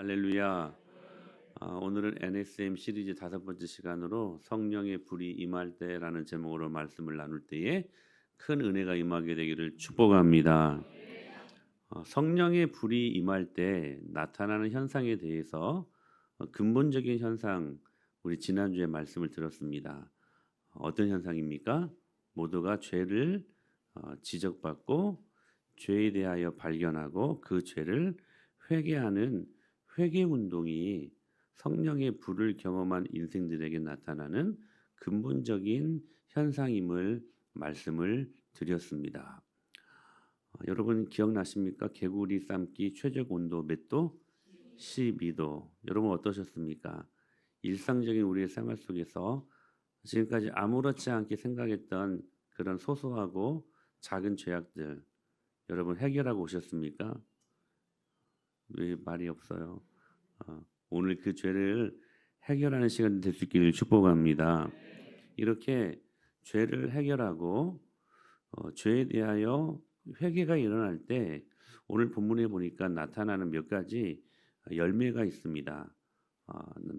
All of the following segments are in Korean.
할렐루야. 오늘은 NSM 시리즈 5번째 시간으로 성령의 불이 임할 때라는 제목으로 말씀을 나눌 때에 큰 은혜가 임하게 되기를 축복합니다. 성령의 불이 임할 때 나타나는 현상에 대해서 근본적인 현상, 우리 지난주에 말씀을 들었습니다. 어떤 현상입니까? 모두가 죄를 지적받고 죄에 대하여 발견하고 그 죄를 회개하는 회개 운동이 성령의 불을 경험한 인생들에게 나타나는 근본적인 현상임을 말씀을 드렸습니다. 여러분 기억나십니까? 개구리 삶기 최적 온도 몇 도? 12도. 여러분 어떠셨습니까? 일상적인 우리의 생활 속에서 지금까지 아무렇지 않게 생각했던 그런 소소하고 작은 죄악들 여러분 해결하고 오셨습니까? 왜 말이 없어요? 오늘 그 죄를 해결하는 시간 될 수 있기를 축복합니다. 이렇게 죄를 해결하고 죄에 대하여 회개가 일어날 때 오늘 본문에 보니까 나타나는 몇 가지 열매가 있습니다.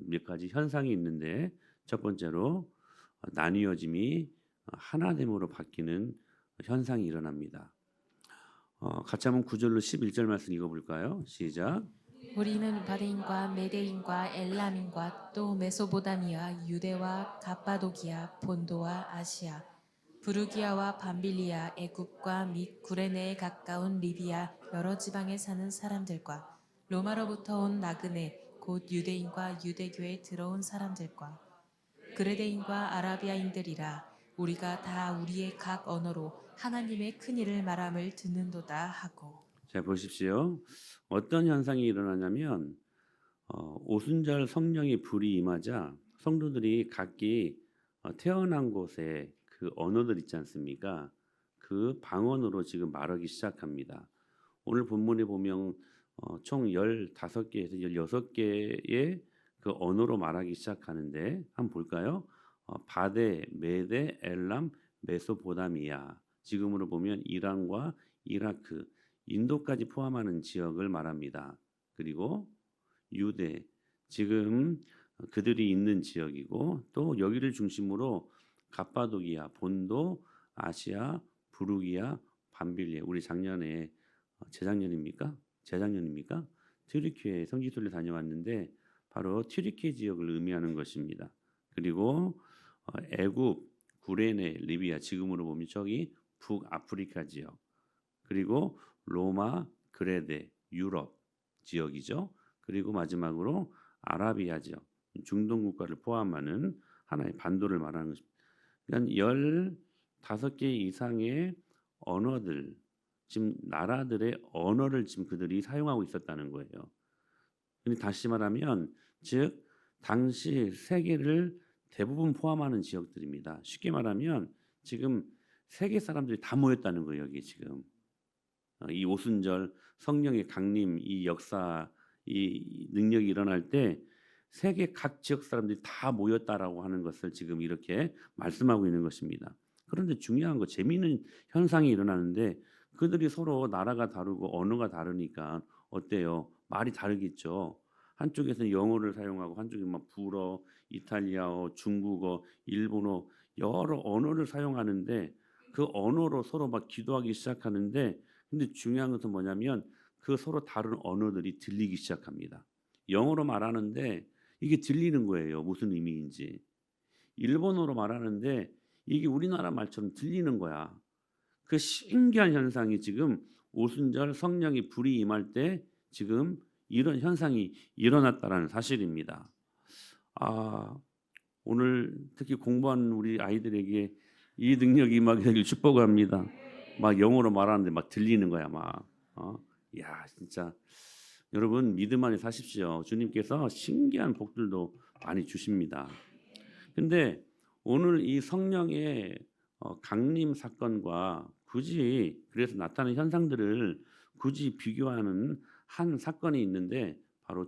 몇 가지 현상이 있는데 첫 번째로 나뉘어짐이 하나됨으로 바뀌는 현상이 일어납니다. 같이 한번 9절로 11절 말씀 읽어볼까요? 시작. 우리는 바데인과 메데인과 엘람인과 또 메소보다미아, 유대와 갑바도기아, 본도와 아시아, 부르기아와 밤빌리아, 애굽과 및 구레네에 가까운 리비아 여러 지방에 사는 사람들과 로마로부터 온 나그네 곧 유대인과 유대교에 들어온 사람들과 그레데인과 아라비아인들이라 우리가 다 우리의 각 언어로 하나님의 큰 일을 말함을 듣는도다 하고. 자 보십시오. 어떤 현상이 일어나냐면 오순절 성령의 불이 임하자 성도들이 각기 태어난 곳에 그 언어들 있지 않습니까? 그 방언으로 지금 말하기 시작합니다. 오늘 본문에 보면 총 15개에서 16개의 그 언어로 말하기 시작하는데 한번 볼까요? 바데, 메데, 엘람, 메소포타미아. 지금으로 보면 이란과 이라크, 인도까지 포함하는 지역을 말합니다. 그리고 유대, 지금 그들이 있는 지역이고 또 여기를 중심으로 갑바도기아, 본도, 아시아, 부르기아, 밤빌리아. 우리 작년에 재작년입니까? 재작년입니까? 튀르키예 성지순례 다녀왔는데 바로 튀르키예 지역을 의미하는 것입니다. 그리고 애굽, 구레네, 리비아 지금으로 보면 저기 북아프리카 지역 그리고 로마, 그레데, 유럽 지역이죠. 그리고 마지막으로 아라비아 지역, 중동 국가를 포함하는 하나의 반도를 말하는 것입니다. 그러니까 15개 이상의 언어들, 지금 나라들의 언어를 지금 그들이 사용하고 있었다는 거예요. 근데 다시 말하면 즉 당시 세계를 대부분 포함하는 지역들입니다. 쉽게 말하면 지금 세계 사람들이 다 모였다는 거예요. 여기 지금 이 오순절 성령의 강림, 이 역사, 이 능력이 일어날 때 세계 각 지역 사람들이 다 모였다라고 하는 것을 지금 이렇게 말씀하고 있는 것입니다. 그런데 중요한 거 재미있는 현상이 일어나는데 그들이 서로 나라가 다르고 언어가 다르니까 어때요? 말이 다르겠죠. 한쪽에서는 영어를 사용하고 한쪽에 막 불어, 이탈리아어, 중국어, 일본어 여러 언어를 사용하는데 그 언어로 서로 막 기도하기 시작하는데 근데 중요한 것은 뭐냐면 그 서로 다른 언어들이 들리기 시작합니다. 영어로 말하는데 이게 들리는 거예요. 무슨 의미인지. 일본어로 말하는데 이게 우리나라 말처럼 들리는 거야. 그 신기한 현상이 지금 오순절 성령이 불이 임할 때 지금 이런 현상이 일어났다라는 사실입니다. 아, 오늘 특히 공부하는 우리 아이들에게 이 능력이 임하게 되길 축복합니다. 막 영어로 말하는데 막 들리는 거야, 막. 야, 진짜 여러분 믿음 안에 사십시오. 주님께서 신기한 복들도 많이 주십니다. 근데 오늘 이 성령의 강림 사건과 굳이 그래서 나타나는 현상들을 굳이 비교하는 한 사건이 있는데 바로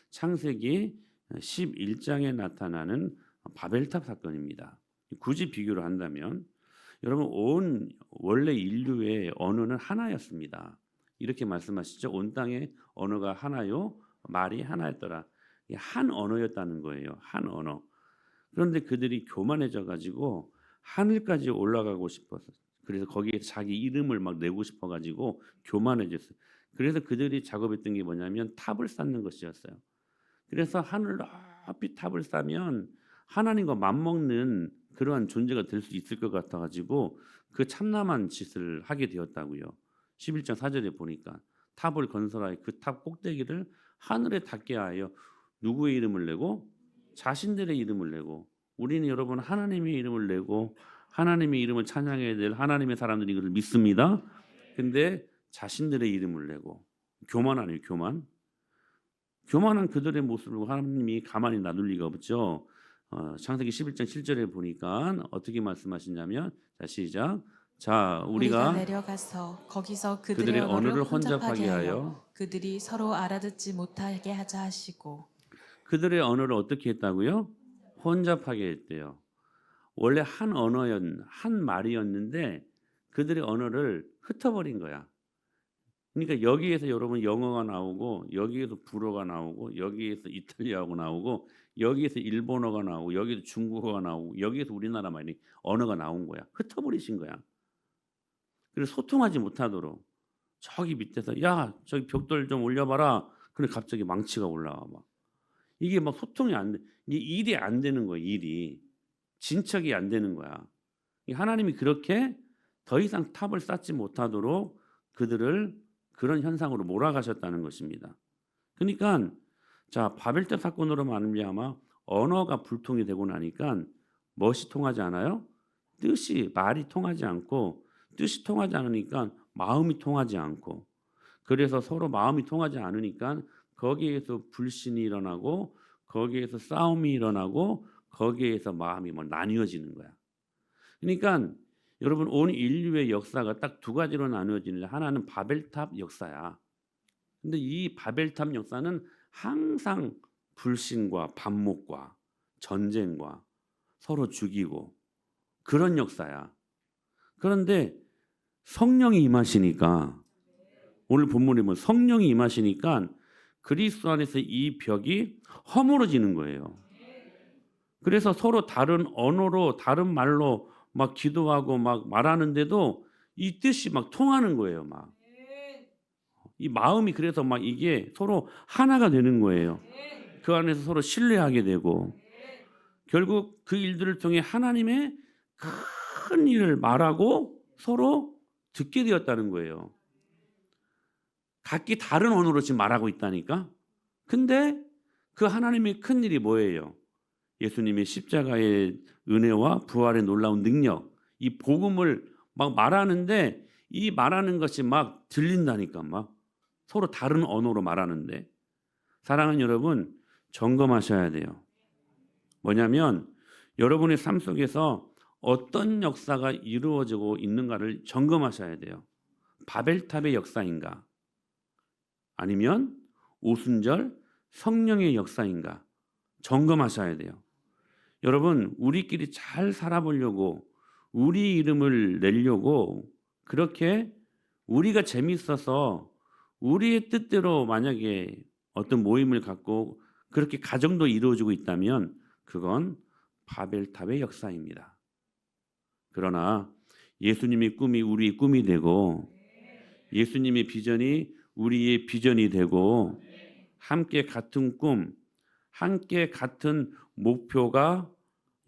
창세기 11장에 나타나는 바벨탑 사건입니다. 굳이 비교를 한다면 여러분 온 원래 인류의 언어는 하나였습니다. 이렇게 말씀하시죠. 온 땅의 언어가 하나요. 말이 하나였더라. 이게 한 언어였다는 거예요. 한 언어. 그런데 그들이 교만해져 가지고 하늘까지 올라가고 싶어서, 그래서 거기에 자기 이름을 막 내고 싶어 가지고 교만해졌어요. 그래서 그들이 작업했던 게 뭐냐면 탑을 쌓는 것이었어요. 그래서 하늘 높이 탑을 쌓으면 하나님과 맞먹는 그러한 존재가 될 수 있을 것 같아 가지고 그 참남한 짓을 하게 되었다고요. 11장 4절에 보니까 탑을 건설하여 그 탑 꼭대기를 하늘에 닿게 하여 누구의 이름을 내고 자신들의 이름을 내고, 우리는 여러분 하나님의 이름을 내고 하나님의 이름을 찬양해야 될 하나님의 사람들이 이것을 믿습니다. 근데 자신들의 이름을 내고 교만 아니에요, 교만. 교만한 그들의 모습을 하나님이 가만히 놔둘 리가 없죠. 창세기 11장 7절에 보니까 어떻게 말씀하시냐면, 자 시작. 자 우리가 우리가 내려가서 거기서 그들의 그들의 언어를 언어를 혼잡하게 혼잡하게 하여 하여 그들이 서로 알아듣지 못하게 하자 하시고. 그들의 언어를 어떻게 했다고요? 혼잡하게 했대요. 원래 한 말이었는데 그들의 언어를 흩어버린 거야. 그러니까 여기에서 여러분 영어가 나오고, 여기에서 불어가 나오고, 여기에서 이탈리아어가 나오고, 여기에서 일본어가 나오고, 여기에서 중국어가 나오고, 여기에서 우리나라 말이 언어가 나온 거야. 흩어버리신 거야. 그래서 소통하지 못하도록 저기 밑에서 야 저기 벽돌 좀 올려봐라. 근데 갑자기 망치가 올라와 막. 이게 막 소통이 안 돼. 이게 일이 안 되는 거야. 일이 진척이 안 되는 거야. 하나님이 그렇게 더 이상 탑을 쌓지 못하도록 그들을 그런 현상으로 몰아가셨다는 것입니다. 그러니까 자 바벨탑 사건으로 말미암아 언어가 불통이 되고 나니까 멋이 통하지 않아요? 뜻이 말이 통하지 않고, 뜻이 통하지 않으니까 마음이 통하지 않고, 그래서 서로 마음이 통하지 않으니까 거기에서 불신이 일어나고, 거기에서 싸움이 일어나고, 거기에서 마음이 뭐 나뉘어지는 거야. 그러니까 여러분 온 인류의 역사가 딱 두 가지로 나누어지는데, 하나는 바벨탑 역사야. 근데 이 바벨탑 역사는 항상 불신과 반목과 전쟁과 서로 죽이고 그런 역사야. 그런데 성령이 임하시니까, 오늘 본문에 보면 성령이 임하시니까 그리스도 안에서 이 벽이 허물어지는 거예요. 그래서 서로 다른 언어로 다른 말로 막 기도하고 막 말하는데도 이 뜻이 막 통하는 거예요. 막 이 마음이, 그래서 막 이게 서로 하나가 되는 거예요. 그 안에서 서로 신뢰하게 되고, 결국 그 일들을 통해 하나님의 큰 일을 말하고 서로 듣게 되었다는 거예요. 각기 다른 언어로 지금 말하고 있다니까. 근데 그 하나님의 큰 일이 뭐예요? 예수님의 십자가의 은혜와 부활의 놀라운 능력, 이 복음을 막 말하는데 이 말하는 것이 막 들린다니까. 막 서로 다른 언어로 말하는데, 사랑하는 여러분 점검하셔야 돼요. 뭐냐면 여러분의 삶 속에서 어떤 역사가 이루어지고 있는가를 점검하셔야 돼요. 바벨탑의 역사인가? 아니면 오순절 성령의 역사인가? 점검하셔야 돼요. 여러분 우리끼리 잘 살아보려고, 우리 이름을 내려고, 그렇게 우리가 재밌어서 우리의 뜻대로 만약에 어떤 모임을 갖고 그렇게 가정도 이루어지고 있다면 그건 바벨탑의 역사입니다. 그러나 예수님의 꿈이 우리의 꿈이 되고, 예수님의 비전이 우리의 비전이 되고, 함께 같은 꿈, 함께 같은 목표가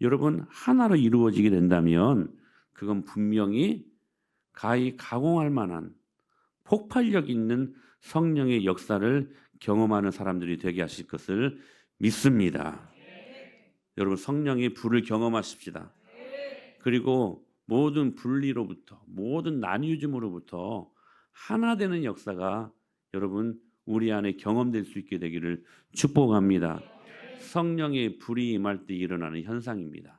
여러분 하나로 이루어지게 된다면 그건 분명히 가히 가공할 만한 폭발력 있는 성령의 역사를 경험하는 사람들이 되게 하실 것을 믿습니다. 여러분 성령의 불을 경험하십시다. 그리고 모든 분리로부터, 모든 나뉘어짐으로부터 하나 되는 역사가 여러분 우리 안에 경험될 수 있게 되기를 축복합니다. 성령의 불이 임할 때 일어나는 현상입니다.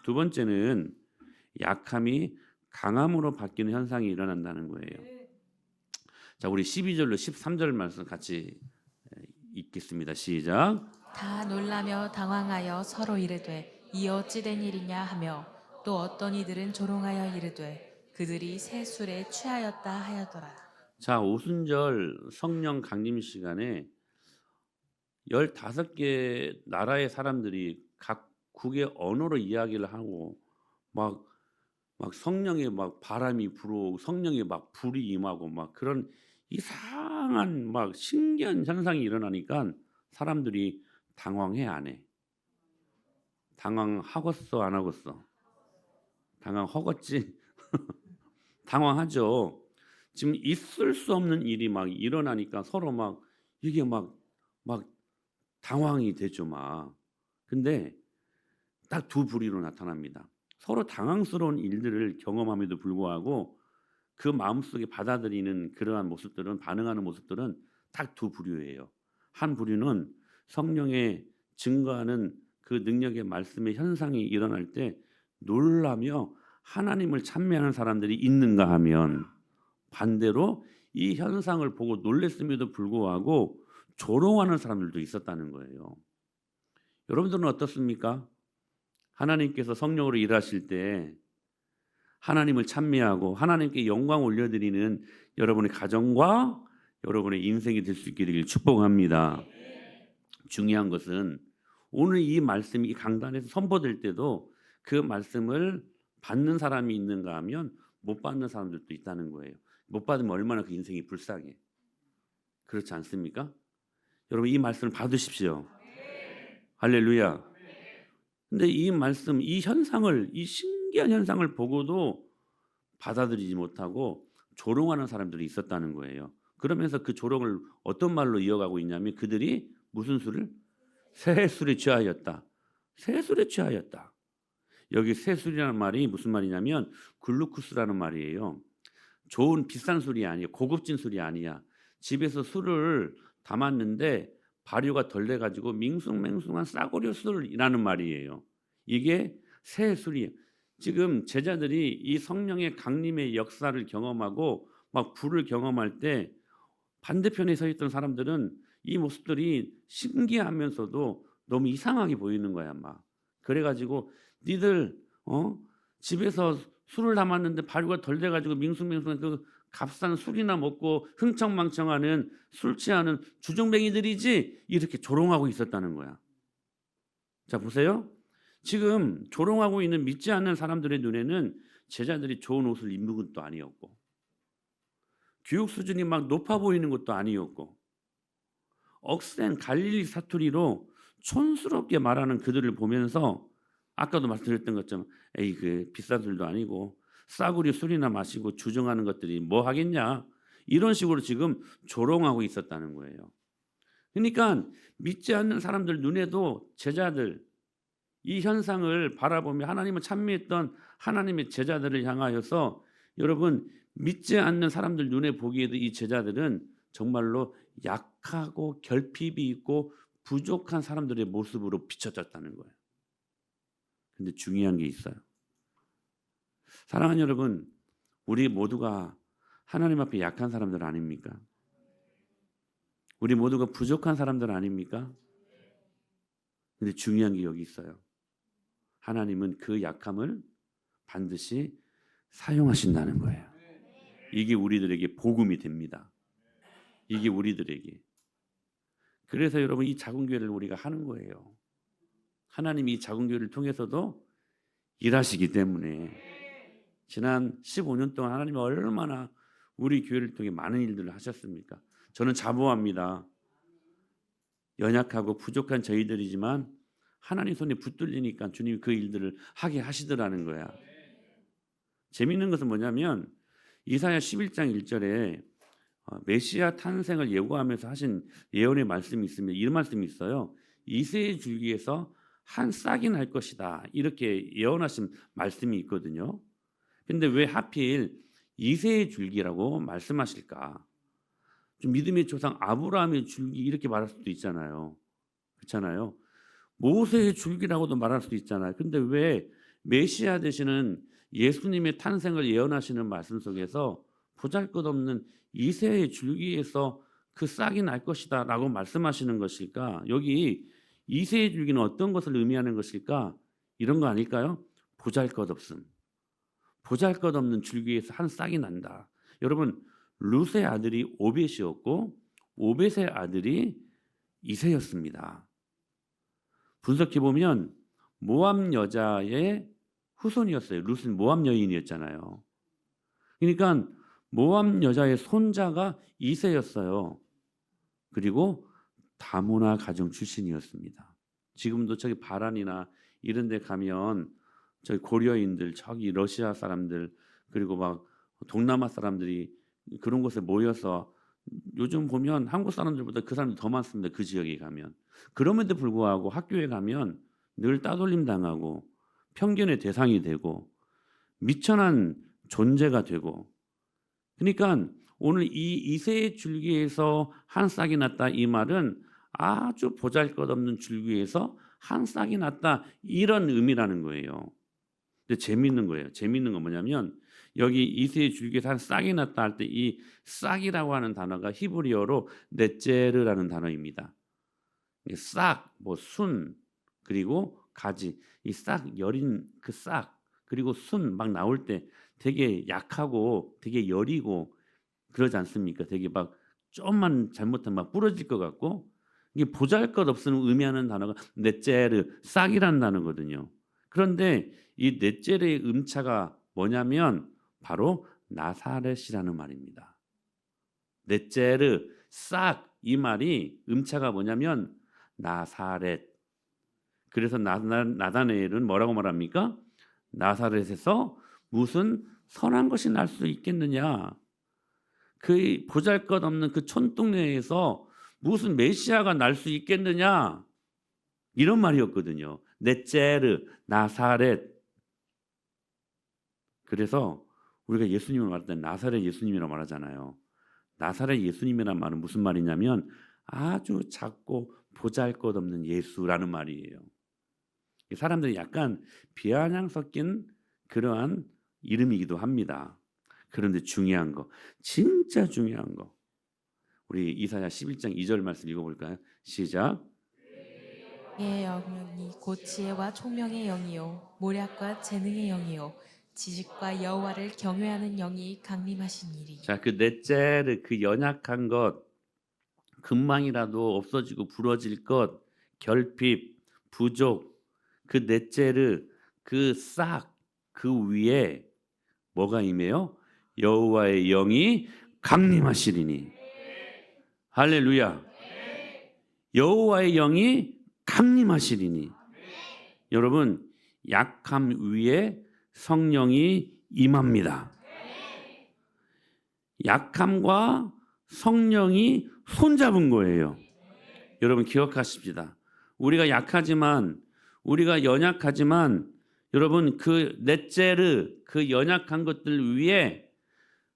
두 번째는 약함이 강함으로 바뀌는 현상이 일어난다는 거예요. 자, 우리 12절로 13절 말씀 같이 읽겠습니다. 시작. 다 놀라며 당황하여 서로 이르되 이 어찌 된 일이냐 하며, 또 어떤 이들은 조롱하여 이르되 그들이 새 술에 취하였다 하였더라. 자, 오순절 성령 강림 시간에 15개 나라의 사람들이 각국의 언어로 이야기를 하고 막 성령의 막 바람이 불어오고 성령의 막 불이 임하고 막 그런 이상한 막 신기한 현상이 일어나니까 사람들이 당황해 안 해? 당황하겠어 안 하겠어? 당황하겠지? 당황하죠. 지금 있을 수 없는 일이 막 일어나니까 서로 막 이게 막 당황이 되죠 막. 근데 딱 두 부류로 나타납니다. 서로 당황스러운 일들을 경험함에도 불구하고 그 마음속에 받아들이는 그러한 모습들은 반응하는 모습들은 딱 두 부류예요. 한 부류는 성령의 증거하는 그 능력의 말씀의 현상이 일어날 때 놀라며 하나님을 찬미하는 사람들이 있는가 하면 반대로 이 현상을 보고 놀랐음에도 불구하고 조롱하는 사람들도 있었다는 거예요. 여러분들은 어떻습니까? 하나님께서 성령으로 일하실 때 하나님을 찬미하고 하나님께 영광 올려드리는 여러분의 가정과 여러분의 인생이 될 수 있기를 축복합니다. 중요한 것은 오늘 이 말씀이 이 강단에서 선포될 때도 그 말씀을 받는 사람이 있는가 하면 못 받는 사람들도 있다는 거예요. 못 받으면 얼마나 그 인생이 불쌍해. 그렇지 않습니까? 여러분 이 말씀을 받으십시오. 할렐루야. 근데 이 말씀, 이 현상을, 이 신기한 현상을 보고도 받아들이지 못하고 조롱하는 사람들이 있었다는 거예요. 그러면서 그 조롱을 어떤 말로 이어가고 있냐면 그들이 무슨 술을? 새술에 취하였다. 새술에 취하였다. 여기 새술이라는 말이 무슨 말이냐면 글루쿠스라는 말이에요. 좋은 비싼 술이 아니에요. 고급진 술이 아니야. 집에서 술을 담았는데 발효가 덜 돼가지고 밍숭맹숭한 싸구려 술이라는 말이에요. 이게 새 술이에요. 지금 제자들이 이 성령의 강림의 역사를 경험하고 막 불을 경험할 때 반대편에 서 있던 사람들은 이 모습들이 신기하면서도 너무 이상하게 보이는 거야, 막. 그래가지고 니들 집에서 술을 담았는데 발효가 덜 돼가지고 밍숭맹숭한 그 값싼 술이나 먹고 흥청망청하는 술 취하는 주정뱅이들이지 이렇게 조롱하고 있었다는 거야. 자 보세요. 지금 조롱하고 있는 믿지 않는 사람들의 눈에는 제자들이 좋은 옷을 입는 것도 아니었고 교육 수준이 막 높아 보이는 것도 아니었고 억센 갈릴리 사투리로 촌스럽게 말하는 그들을 보면서 아까도 말씀드렸던 것처럼 에이 그 비싼 술도 아니고 싸구려 술이나 마시고 주정하는 것들이 뭐 하겠냐 이런 식으로 지금 조롱하고 있었다는 거예요. 그러니까 믿지 않는 사람들 눈에도 제자들 이 현상을 바라보며 하나님을 찬미했던 하나님의 제자들을 향하여서 여러분 믿지 않는 사람들 눈에 보기에도 이 제자들은 정말로 약하고 결핍이 있고 부족한 사람들의 모습으로 비춰졌다는 거예요. 근데 중요한 게 있어요. 사랑하는 여러분, 우리 모두가 하나님 앞에 약한 사람들 아닙니까? 우리 모두가 부족한 사람들 아닙니까? 근데 중요한 게 여기 있어요. 하나님은 그 약함을 반드시 사용하신다는 거예요. 이게 우리들에게 복음이 됩니다. 이게 우리들에게. 그래서 여러분 이 작은 교회를 우리가 하는 거예요. 하나님이 이 작은 교회를 통해서도 일하시기 때문에 지난 15년 동안 하나님이 얼마나 우리 교회를 통해 많은 일들을 하셨습니까? 저는 자부합니다. 연약하고 부족한 저희들이지만 하나님 손에 붙들리니까 주님이 그 일들을 하게 하시더라는 거야. 재미있는 것은 뭐냐면 이사야 11장 1절에 메시아 탄생을 예고하면서 하신 예언의 말씀이 있습니다. 이런 말씀이 있어요. 이새의 줄기에서 한 싹이 날 것이다. 이렇게 예언하신 말씀이 있거든요. 근데 왜 하필 이새의 줄기라고 말씀하실까? 좀 믿음의 조상 아브라함의 줄기 이렇게 말할 수도 있잖아요. 그렇잖아요. 모세의 줄기라고도 말할 수도 있잖아요. 근데 왜 메시아 되시는 예수님의 탄생을 예언하시는 말씀 속에서 보잘것없는 이새의 줄기에서 그 싹이 날 것이다 라고 말씀하시는 것일까? 여기 이새의 줄기는 어떤 것을 의미하는 것일까? 이런 거 아닐까요? 보잘것없음. 보잘것없는 줄기에서 한 싹이 난다. 여러분 룻의 아들이 오벳이었고 오벳의 아들이 이새였습니다. 분석해 보면 모압 여자의 후손이었어요. 룻은 모압 여인이었잖아요. 그러니까 모압 여자의 손자가 이새였어요. 그리고 다문화 가정 출신이었습니다. 지금도 저기 바란이나 이런 데 가면 저기 고려인들, 저기 러시아 사람들, 그리고 막 동남아 사람들이 그런 곳에 모여서 요즘 보면 한국 사람들보다 그 사람들이 더 많습니다. 그 지역에 가면. 그럼에도 불구하고 학교에 가면 늘 따돌림 당하고 편견의 대상이 되고 미천한 존재가 되고, 그러니까 오늘 이 이새의 줄기에서 한 싹이 났다 이 말은 아주 보잘것없는 줄기에서 한 싹이 났다 이런 의미라는 거예요. 근데 재밌는 거예요. 재밌는 건 뭐냐면 여기 이새의 줄기에서 한 싹이 났다 할 때 이 싹이라고 하는 단어가 히브리어로 넷제르라는 단어입니다. 싹, 뭐 순, 그리고 가지, 이 싹 여린 그 싹, 그리고 순 막 나올 때 되게 약하고 되게 여리고 그러지 않습니까? 되게 막 좀만 잘못하면 막 부러질 것 같고, 이게 보잘것없음을 의미하는 단어가 넷제르, 싹이라는 단어거든요. 그런데 이 넷제르의 음차가 뭐냐면 바로 나사렛이라는 말입니다. 넷제르, 싹, 이 말이 음차가 뭐냐면 나사렛. 그래서 나다네엘은 뭐라고 말합니까? 나사렛에서 무슨 선한 것이 날 수 있겠느냐? 그 보잘것없는 그 촌동네에서 무슨 메시아가 날 수 있겠느냐? 이런 말이었거든요. 넷제르, 나사렛. 그래서 우리가 예수님을 말할 때 나사렛 예수님이라고 말하잖아요. 나사렛 예수님이란 말은 무슨 말이냐면 아주 작고 보잘것없는 예수라는 말이에요. 사람들이 약간 비아냥 섞인 그러한 이름이기도 합니다. 그런데 중요한 거, 진짜 중요한 거, 우리 이사야 11장 2절 말씀 읽어볼까요? 시작. 의 영이 곧 지혜와 총명의 영이요 모략과 재능의 영이요 지식과 여호와를 경외하는 영이 강림하시니리. 자, 그 넷째를 그 연약한 것, 금방이라도 없어지고 부러질 것, 결핍, 부족, 그 넷째를 그 싹 그 위에 뭐가 임해요? 여호와의 영이 강림하시리니. 할렐루야. 여호와의 영이 강림하시리니. 여러분, 약함 위에 성령이 임합니다. 약함과 성령이 손잡은 거예요. 여러분 기억하십시다. 우리가 약하지만, 우리가 연약하지만, 여러분 그 넷제르 그 연약한 것들 위에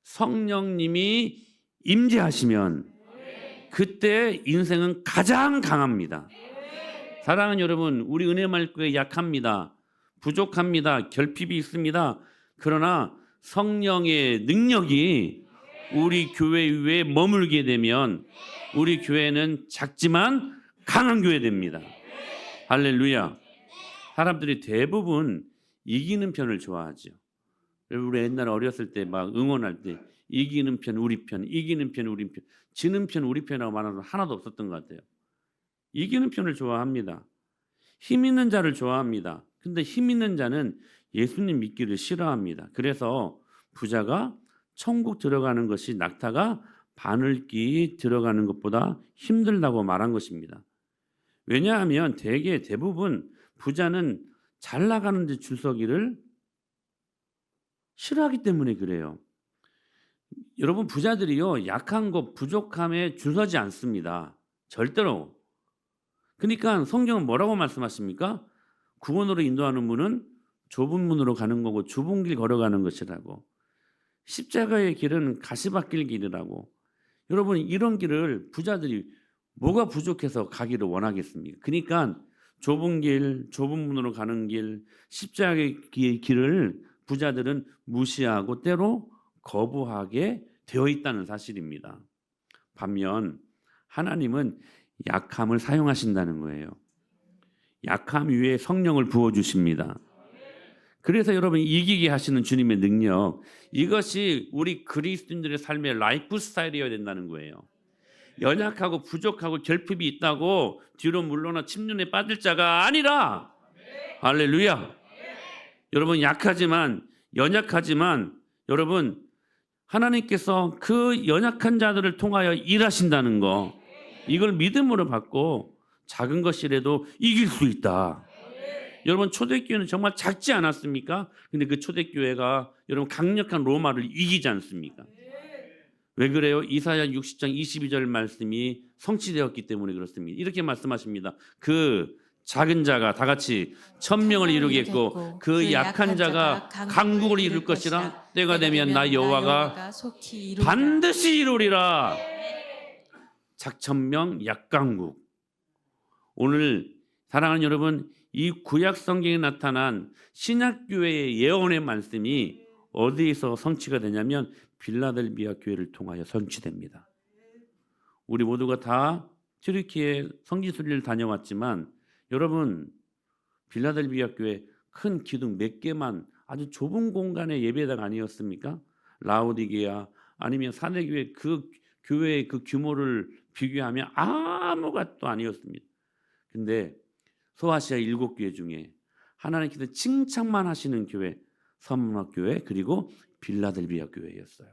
성령님이 임재하시면 그때 인생은 가장 강합니다. 사랑하는 여러분, 우리 은혜말교회 약합니다. 부족합니다. 결핍이 있습니다. 그러나 성령의 능력이 우리 교회 위에 머물게 되면 우리 교회는 작지만 강한 교회 됩니다. 할렐루야. 사람들이 대부분 이기는 편을 좋아하죠. 우리 옛날에 어렸을 때 막 응원할 때 이기는 편 우리 편, 이기는 편 우리 편, 지는 편 우리 편이라고 말하는 건 하나도 없었던 것 같아요. 이기는 편을 좋아합니다. 힘 있는 자를 좋아합니다. 근데 힘 있는 자는 예수님 믿기를 싫어합니다. 그래서 부자가 천국 들어가는 것이 낙타가 바늘귀 들어가는 것보다 힘들다고 말한 것입니다. 왜냐하면 대부분 부자는 잘 나가는 데 줄 서기를 싫어하기 때문에 그래요. 여러분 부자들이요 약한 것 부족함에 줄 서지 않습니다. 절대로. 그러니까 성경은 뭐라고 말씀하십니까? 구원으로 인도하는 문은 좁은 문으로 가는 거고 좁은 길 걸어가는 것이라고. 십자가의 길은 가시밭길 길이라고. 여러분 이런 길을 부자들이 뭐가 부족해서 가기를 원하겠습니까? 그러니까 좁은 길, 좁은 문으로 가는 길, 십자가의 길을 부자들은 무시하고 때로 거부하게 되어 있다는 사실입니다. 반면 하나님은 약함을 사용하신다는 거예요. 약함 위에 성령을 부어주십니다. 그래서 여러분 이기게 하시는 주님의 능력, 이것이 우리 그리스도인들의 삶의 라이프 스타일이어야 된다는 거예요. 연약하고 부족하고 결핍이 있다고 뒤로 물러나 침륜에 빠질 자가 아니라 할렐루야. 여러분 약하지만 연약하지만 여러분 하나님께서 그 연약한 자들을 통하여 일하신다는 거 이걸 믿음으로 받고 작은 것이라도 이길 수 있다. 여러분 초대교회는 정말 작지 않았습니까? 근데 그 초대교회가 여러분 강력한 로마를 이기지 않습니까? 왜 그래요? 이사야 60장 22절 말씀이 성취되었기 때문에 그렇습니다. 이렇게 말씀하십니다. 그 작은 자가 다 같이 천명을 이루겠고 그 약한 자가 강국을 이룰 것이라. 때가 되면 나 여호와가 속히 이루리라. 반드시 이루리라. 작천명 약강국. 오늘 사랑하는 여러분, 이 구약 성경에 나타난 신약교회의 예언의 말씀이 어디에서 성취가 되냐면 빌라델비아 교회를 통하여 성취됩니다. 우리 모두가 다 튀르키예 성지순례를 다녀왔지만 여러분 빌라델비아 교회 큰 기둥 몇 개만 아주 좁은 공간의 예배당 아니었습니까? 라오디게아 아니면 사내교회 그 교회의 그 규모를 비교하면 아무것도 아니었습니다. 근데 소아시아 7교회 중에 하나님께서 칭찬만 하시는 교회 서문학교회 그리고 빌라델비아 교회였어요.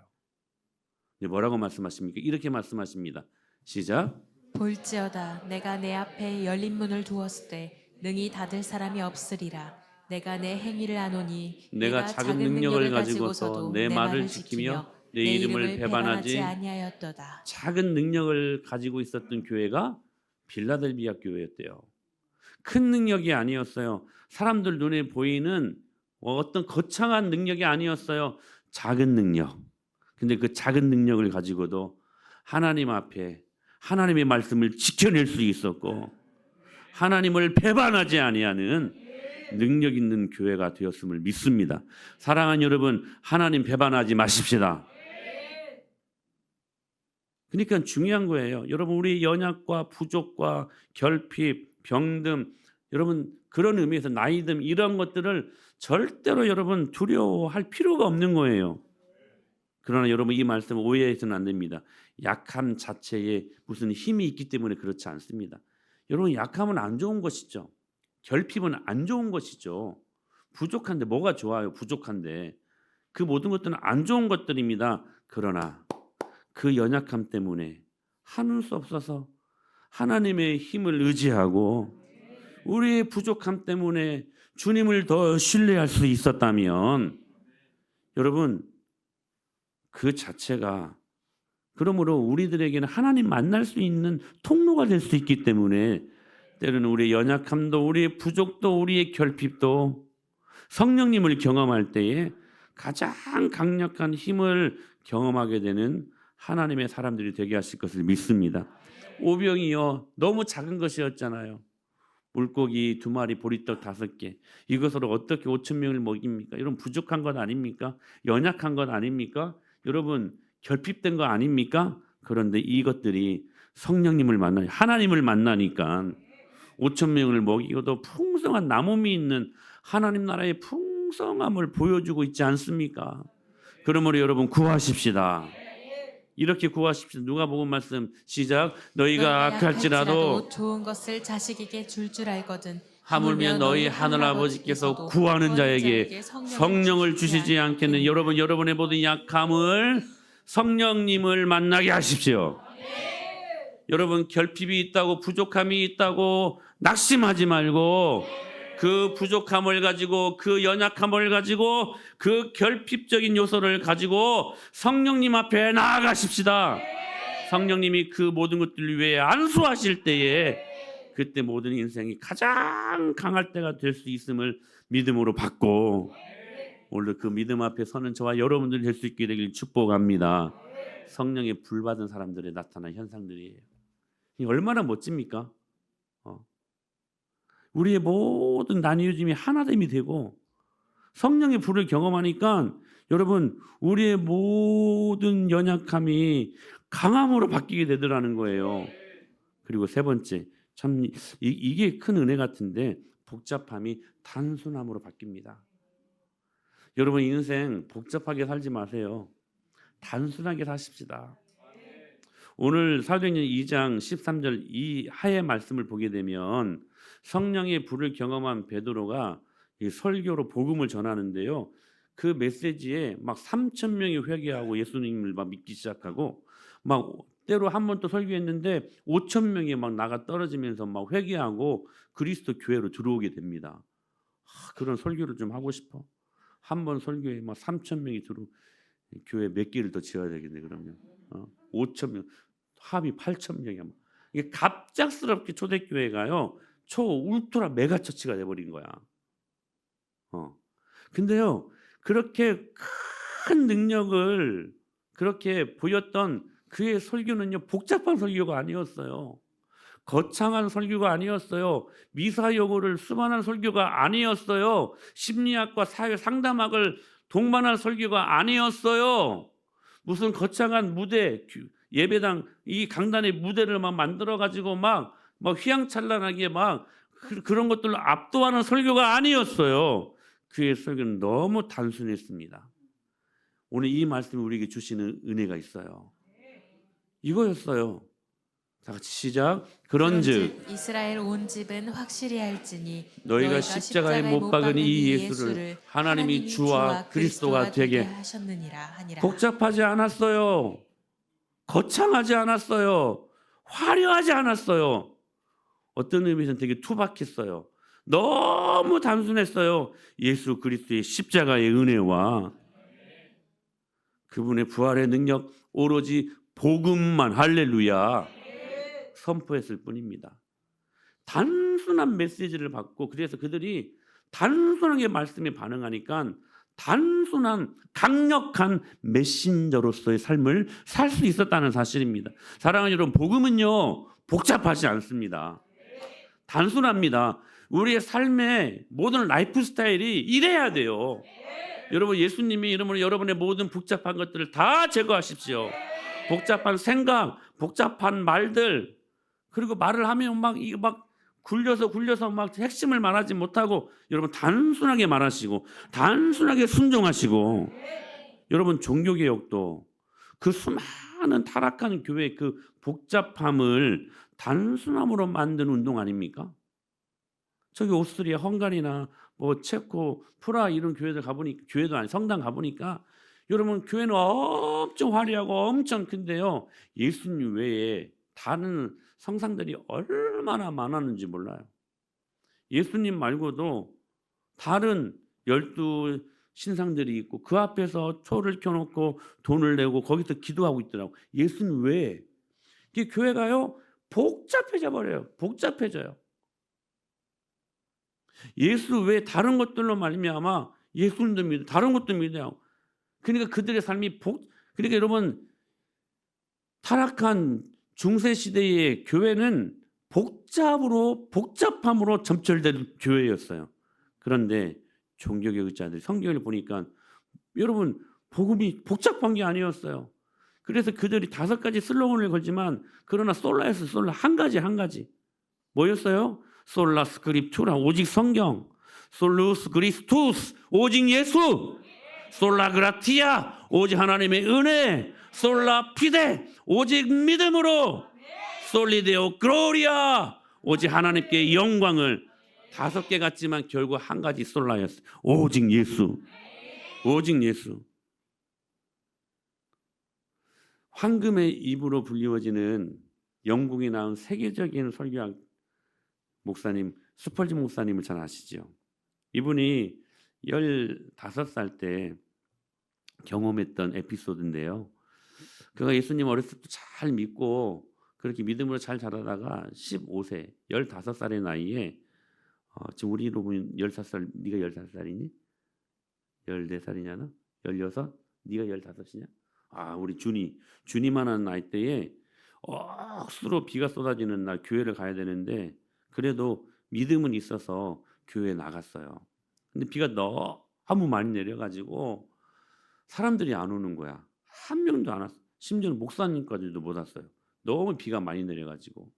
뭐라고 말씀하십니까? 이렇게 말씀하십니다. 시작. 볼지어다 내가 내 앞에 열린 문을 두었을 때 능히 닫을 사람이 없으리라. 내가 내 행위를 아노니 내가 작은 능력을 가지고서 내 말을 지키며 내 이름을 배반하지 아니하였도다. 작은 능력을 가지고 있었던 교회가 빌라델비아 교회였대요. 큰 능력이 아니었어요. 사람들 눈에 보이는 어떤 거창한 능력이 아니었어요. 작은 능력. 근데 그 작은 능력을 가지고도 하나님 앞에 하나님의 말씀을 지켜낼 수 있었고 하나님을 배반하지 아니하는 능력 있는 교회가 되었음을 믿습니다. 사랑하는 여러분, 하나님 배반하지 마십시다. 그러니까 중요한 거예요. 여러분 우리 연약과 부족과 결핍, 병듦, 여러분 그런 의미에서 나이듦 이런 것들을 절대로 여러분 두려워할 필요가 없는 거예요. 그러나 여러분 이 말씀 오해해서는 안 됩니다. 약함 자체에 무슨 힘이 있기 때문에 그렇지 않습니다. 여러분 약함은 안 좋은 것이죠. 결핍은 안 좋은 것이죠. 부족한데 뭐가 좋아요? 부족한데 그 모든 것들은 안 좋은 것들입니다. 그러나 그 연약함 때문에 하는 수 없어서 하나님의 힘을 의지하고 우리의 부족함 때문에 주님을 더 신뢰할 수 있었다면 여러분 그 자체가 그러므로 우리들에게는 하나님 만날 수 있는 통로가 될 수 있기 때문에 때로는 우리의 연약함도 우리의 부족도 우리의 결핍도 성령님을 경험할 때에 가장 강력한 힘을 경험하게 되는 하나님의 사람들이 되게 하실 것을 믿습니다. 오병이요 너무 작은 것이었잖아요. 물고기 2마리 보리떡 5개 이것으로 어떻게 5,000명을 먹입니까? 여러분 부족한 것 아닙니까? 연약한 것 아닙니까? 여러분 결핍된 거 아닙니까? 그런데 이것들이 성령님을 만나니 하나님을 만나니까 5,000명을 먹이고도 풍성한 남음이 있는 하나님 나라의 풍성함을 보여주고 있지 않습니까? 그러므로 여러분 구하십시다. 이렇게 구하십시오. 누가복음 말씀 시작. 너희가 악할지라도 좋은 것을 자식에게 줄 알거든. 하물며 너희 하늘아버지께서 구하는 자에게 성령을 주시지 않겠는 여러분 여러분의 모든 약함을 성령님을 만나게 하십시오. 여러분 결핍이 있다고 부족함이 있다고 낙심하지 말고 그 부족함을 가지고 그 연약함을 가지고 그 결핍적인 요소를 가지고 성령님 앞에 나아가십시다. 성령님이 그 모든 것들을 위해 안수하실 때에 그때 모든 인생이 가장 강할 때가 될 수 있음을 믿음으로 받고 오늘 그 믿음 앞에 서는 저와 여러분들이 될 수 있게 되길 축복합니다. 성령의 불받은 사람들의 나타난 현상들이에요. 이게 얼마나 멋집니까? 우리의 모든 나뉘어짐이 하나됨이 되고 성령의 불을 경험하니까 여러분 우리의 모든 연약함이 강함으로 바뀌게 되더라는 거예요. 그리고 세 번째 참 이게 큰 은혜 같은데 복잡함이 단순함으로 바뀝니다. 여러분 인생 복잡하게 살지 마세요. 단순하게 사십시다. 오늘 사도행전 2장 13절 이 하의 말씀을 보게 되면 성령의 불을 경험한 베드로가 이 설교로 복음을 전하는데요. 그 메시지에 막 3천 명이 회개하고 예수님을 막 믿기 시작하고 막 때로 한 번 또 설교했는데 5천 명이 막 나가 떨어지면서 막 회개하고 그리스도 교회로 들어오게 됩니다. 그런 설교를 좀 하고 싶어. 한 번 설교에 막 3천 명이 들어 교회 몇 개를 더 지어야 되겠네 그러면. 5천 명 합이 8천 명이야. 이게 갑작스럽게 초대교회가요 초 울트라 메가 처치가 돼버린 거야. 근데요 그렇게 큰 능력을 그렇게 보였던 그의 설교는요 복잡한 설교가 아니었어요. 거창한 설교가 아니었어요. 미사여구를 수반한 설교가 아니었어요. 심리학과 사회 상담학을 동반한 설교가 아니었어요. 무슨 거창한 무대, 예배당 이 강단의 무대를 막 만들어 가지고 막 휘황찬란하게 막 그런 것들로 압도하는 설교가 아니었어요. 그의 설교는 너무 단순했습니다. 오늘 이 말씀이 우리에게 주시는 은혜가 있어요. 이거였어요. 다 같이 시작. 그런즉 이스라엘 온 집은 확실히 알지니 너희가 십자가에 못 박은 이 예수를 하나님이 주와 그리스도가 되게 하셨느니라 하니라. 복잡하지 않았어요. 거창하지 않았어요. 화려하지 않았어요. 어떤 의미에서는 되게 투박했어요. 너무 단순했어요. 예수 그리스도의 십자가의 은혜와 그분의 부활의 능력 오로지 복음만 할렐루야 선포했을 뿐입니다. 단순한 메시지를 받고 그래서 그들이 단순하게 말씀에 반응하니까 단순한 강력한 메신저로서의 삶을 살 수 있었다는 사실입니다. 사랑하는 여러분, 복음은요 복잡하지 않습니다. 단순합니다. 우리의 삶의 모든 라이프 스타일이 이래야 돼요. 여러분 예수님이 이름으로 여러분의 모든 복잡한 것들을 다 제거하십시오. 복잡한 생각, 복잡한 말들 그리고 말을 하면 막 굴려서 막 핵심을 말하지 못하고 여러분 단순하게 말하시고 단순하게 순종하시고 여러분 종교개혁도 그 수많은 타락한 교회의 그 복잡함을 단순함으로 만든 운동 아닙니까? 저기 오스트리아, 헝가리나 뭐 체코, 프라 이런 교회들 가보니까 교회도 아니 성당 가보니까 여러분 교회는 엄청 화려하고 엄청 큰데요. 예수님 외에 다른 성상들이 얼마나 많았는지 몰라요. 예수님 말고도 다른 12 신상들이 있고 그 앞에서 초를 켜놓고 돈을 내고 거기서 기도하고 있더라고. 예수님 외에. 이 교회가요 복잡해져 버려요. 복잡해져요. 예수 외에 다른 것들로 말미암아 예수님도 믿어 다른 것도 믿어요. 그러니까 그들의 삶이 그러니까 여러분 타락한 중세 시대의 교회는 복잡함으로 점철된 교회였어요. 그런데 종교개혁자들이 성경을 보니까 여러분 복음이 복잡한 게 아니었어요. 그래서 그들이 5가지 슬로건을 걸지만 그러나 솔라에서 솔라 한 가지 뭐였어요? 솔라 스크립투라 오직 성경, 솔루스 그리스투스 오직 예수, 솔라 그라티아 오직 하나님의 은혜, 솔라 피데 오직 믿음으로, 솔리데오 글로리아 오직 하나님께 영광을 5개 같지만 결국 한 가지 솔라였어요. 오직 예수. 오직 예수. 황금의 입으로 불리워지는 영국에 나온 세계적인 설교학 목사님 스펄지 목사님을 잘 아시죠? 이분이 15살 때 경험했던 에피소드인데요. 그가 예수님 어렸을 때 잘 믿고 그렇게 믿음으로 잘 자라다가 15세 15살의 나이에 지금 우리로 보면 15살 네가 15살이니? 14살이냐나? 16? 네가 15이냐? 우리 준이만한 나이 때에 억수로 비가 쏟아지는 날 교회를 가야 되는데 그래도 믿음은 있어서 교회에 나갔어요. 근데 비가 너무 많이 내려가지고 사람들이 안 오는 거야. 한 명도 안 왔어. 심지어는 목사님까지도 못 왔어요. 너무 비가 많이 내려가지고.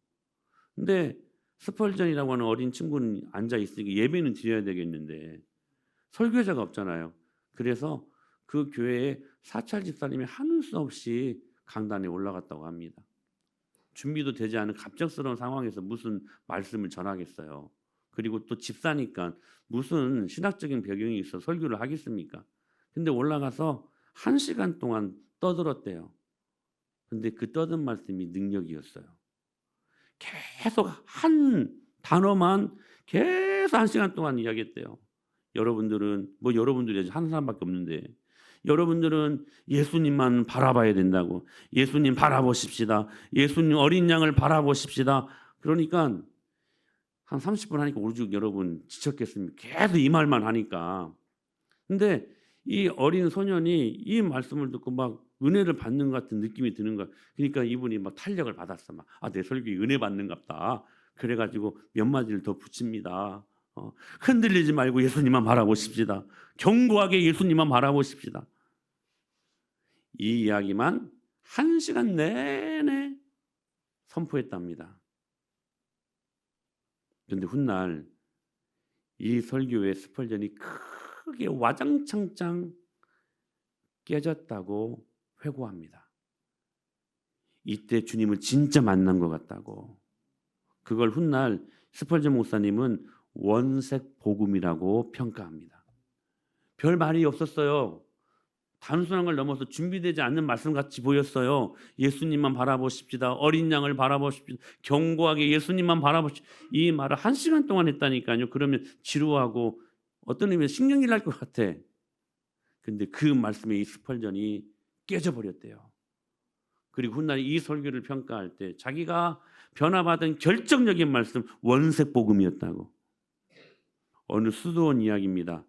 근데 스펄전이라고 하는 어린 친구는 앉아 있으니까 예배는 드려야 되겠는데 설교자가 없잖아요. 그래서 그 교회에 사찰 집사님이 하는 수 없이 강단에 올라갔다고 합니다. 준비도 되지 않은 갑작스러운 상황에서 무슨 말씀을 전하겠어요. 그리고 또 집사니까 무슨 신학적인 배경이 있어 설교를 하겠습니까? 근데 올라가서 1시간 동안 떠들었대요. 근데 그 떠든 말씀이 능력이었어요. 계속 한 단어만 계속 1시간 동안 이야기했대요. 여러분들이 한 사람밖에 없는데, 여러분들은 예수님만 바라봐야 된다고. 예수님 바라보십시다. 예수님 어린 양을 바라보십시다. 그러니까 한 30분 하니까 오죽 여러분 지쳤겠습니까? 계속 이 말만 하니까. 근데 이 어린 소년이 이 말씀을 듣고 막 은혜를 받는 것 같은 느낌이 드는 거야. 그러니까 이분이 막 탄력을 받았어. 막 내 설교에 은혜 받는갑다. 그래가지고 몇 마디를 더 붙입니다. 흔들리지 말고 예수님만 바라보십시다. 견고하게 예수님만 바라보십시다. 이 이야기만 1시간 내내 선포했답니다. 그런데 훗날 이 설교의 스펄전이 크게 와장창창 깨졌다고 회고합니다. 이때 주님을 진짜 만난 것 같다고. 그걸 훗날 스펄전 목사님은 원색 복음이라고 평가합니다. 별 말이 없었어요. 단순한 걸 넘어서 준비되지 않는 말씀 같이 보였어요. 예수님만 바라보십시다. 어린 양을 바라보십시다. 견고하게 예수님만 바라보십시다. 이 말을 1시간 동안 했다니까요. 그러면 지루하고 어떤 의미에서 신경질 날 것 같아. 근데 그 말씀에 이 스펄전이 깨져버렸대요. 그리고 훗날 이 설교를 평가할 때 자기가 변화받은 결정적인 말씀, 원색 복음이었다고. 어느 수도원 이야기입니다.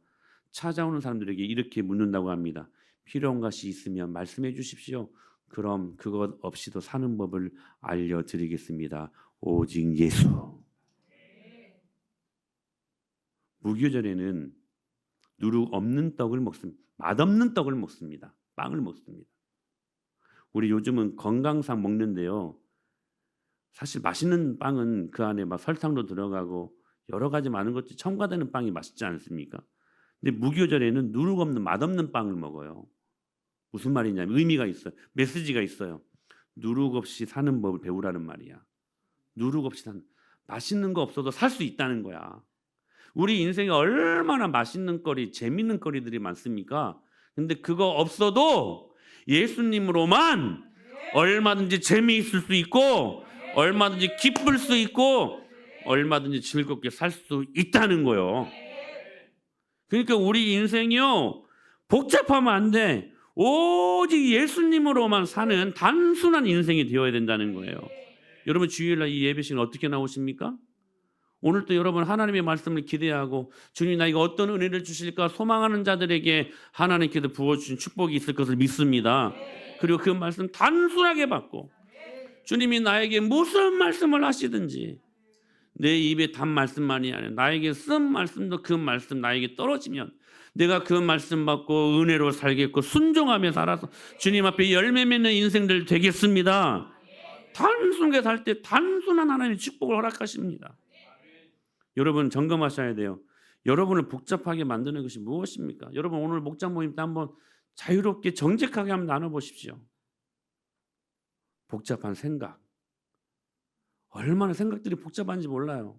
찾아오는 사람들에게 이렇게 묻는다고 합니다. 필요한 것이 있으면 말씀해 주십시오. 그럼 그것 없이도 사는 법을 알려드리겠습니다. 오직 예수. 무교절에는 누룩 없는 떡을 먹습니다. 맛없는 떡을 먹습니다. 빵을 먹습니다. 우리 요즘은 건강상 먹는데요. 사실 맛있는 빵은 그 안에 막 설탕도 들어가고 여러 가지 많은 것들이 첨가되는 빵이 맛있지 않습니까? 근데 무교절에는 누룩 없는 맛없는 빵을 먹어요. 무슨 말이냐면 의미가 있어요. 메시지가 있어요. 누룩 없이 사는 법을 배우라는 말이야. 누룩 없이 사는, 맛있는 거 없어도 살 수 있다는 거야. 우리 인생에 얼마나 맛있는 거리, 재밌는 거리들이 많습니까? 근데 그거 없어도 예수님으로만 얼마든지 재미있을 수 있고 얼마든지 기쁠 수 있고 얼마든지 즐겁게 살 수 있다는 거예요. 그러니까 우리 인생이요 복잡하면 안 돼. 오직 예수님으로만 사는 단순한 인생이 되어야 된다는 거예요. 여러분 주일날 이 예배 시간 어떻게 나오십니까? 오늘도 여러분 하나님의 말씀을 기대하고 주님 나에게 어떤 은혜를 주실까 소망하는 자들에게 하나님께서 부어주신 축복이 있을 것을 믿습니다. 그리고 그 말씀 단순하게 받고 주님이 나에게 무슨 말씀을 하시든지 내 입에 단 말씀만이 아니라 나에게 쓴 말씀도 그 말씀 나에게 떨어지면 내가 그 말씀 받고 은혜로 살겠고 순종하며 살아서 주님 앞에 열매 맺는 인생들 되겠습니다. 단순하게 살 때 단순한 하나님의 축복을 허락하십니다. 여러분 점검하셔야 돼요. 여러분을 복잡하게 만드는 것이 무엇입니까? 여러분 오늘 목장 모임 때 한번 자유롭게 정직하게 한번 나눠보십시오. 복잡한 생각. 얼마나 생각들이 복잡한지 몰라요.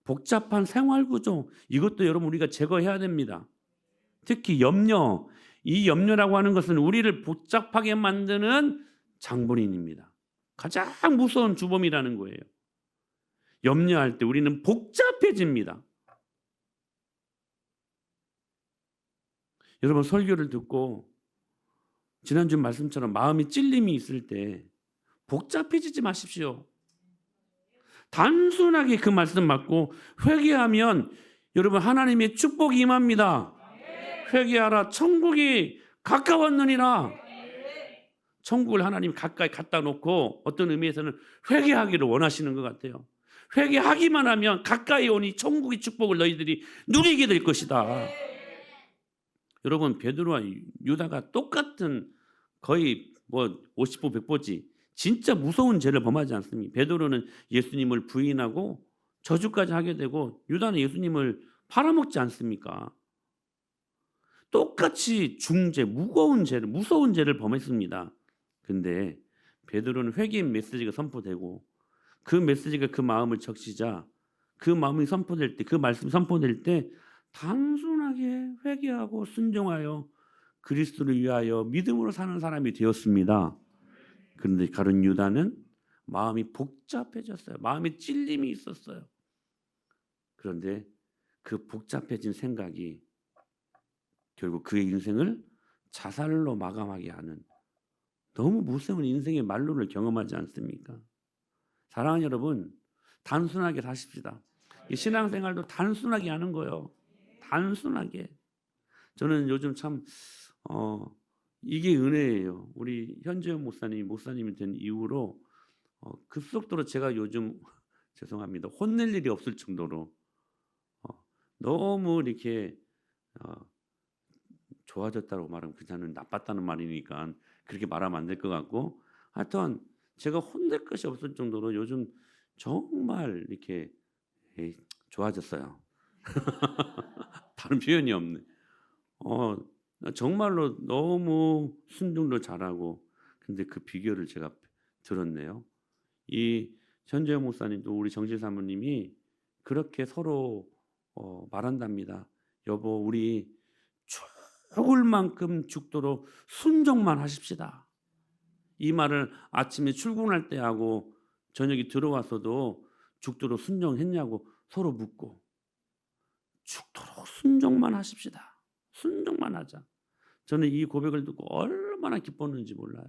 복잡한 생활 구조. 이것도 여러분 우리가 제거해야 됩니다. 특히 염려. 이 염려라고 하는 것은 우리를 복잡하게 만드는 장본인입니다. 가장 무서운 주범이라는 거예요. 염려할 때 우리는 복잡해집니다. 여러분 설교를 듣고 지난주 말씀처럼 마음이 찔림이 있을 때 복잡해지지 마십시오. 단순하게 그 말씀 받고 회개하면 여러분 하나님의 축복이 임합니다. 회개하라 천국이 가까웠느니라. 천국을 하나님 가까이 갖다 놓고 어떤 의미에서는 회개하기를 원하시는 것 같아요. 회개하기만 하면 가까이 오니 천국의 축복을 너희들이 누리게 될 것이다. 여러분 베드로와 유다가 똑같은 거의 50보 100보지 진짜 무서운 죄를 범하지 않습니까? 베드로는 예수님을 부인하고 저주까지 하게 되고 유다는 예수님을 팔아먹지 않습니까? 똑같이 중죄, 무서운 죄를 범했습니다. 근데 베드로는 회개의 메시지가 선포되고 그 메시지가 그 마음을 적시자 그 마음이 선포될 때, 그 말씀이 선포될 때 단순하게 회개하고 순종하여 그리스도를 위하여 믿음으로 사는 사람이 되었습니다. 그런데 가룟 유다는 마음이 복잡해졌어요. 마음에 찔림이 있었어요. 그런데 그 복잡해진 생각이 결국 그의 인생을 자살로 마감하게 하는 너무 무서운 인생의 말로를 경험하지 않습니까? 사랑하는 여러분, 단순하게 사십시다. 이 신앙생활도 단순하게 하는 거예요. 단순하게. 저는 요즘 참 이게 은혜예요. 우리 현재현 목사님이 된 이후로 급속도로 제가 요즘 죄송합니다. 혼낼 일이 없을 정도로 너무 이렇게 좋아졌다고 말하면 그냥 나빴다는 말이니까 그렇게 말하면 안 될 것 같고, 하여튼 제가 혼낼 것이 없을 정도로 요즘 정말 이렇게 좋아졌어요. 다른 표현이 없네. 정말로 너무 순종도 잘하고, 근데 그 비결을 제가 들었네요. 이 현재영 목사님도 우리 정실 사모님이 그렇게 서로 말한답니다. 여보, 우리 죽을 만큼 죽도록 순종만 하십시다. 이 말을 아침에 출근할 때 하고 저녁에 들어와서도 죽도록 순종했냐고 서로 묻고, 죽도록 순종만 하십시다. 순종만 하자. 저는 이 고백을 듣고 얼마나 기뻤는지 몰라요.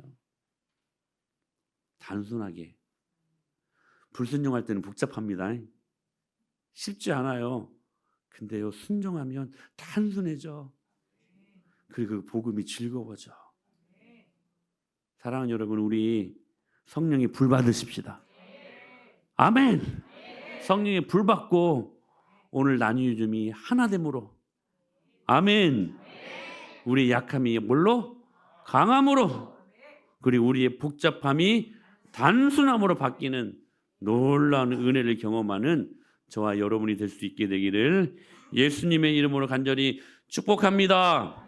단순하게. 불순종할 때는 복잡합니다. 쉽지 않아요. 근데요, 순종하면 단순해져. 그리고 그 복음이 즐거워져. 사랑하는 여러분, 우리 성령의 불 받으십시다. 아멘. 성령의 불 받고 오늘 나뉘어줌이 하나됨으로, 아멘. 우리의 약함이 뭘로? 강함으로, 그리고 우리의 복잡함이 단순함으로 바뀌는 놀라운 은혜를 경험하는 저와 여러분이 될 수 있게 되기를 예수님의 이름으로 간절히 축복합니다.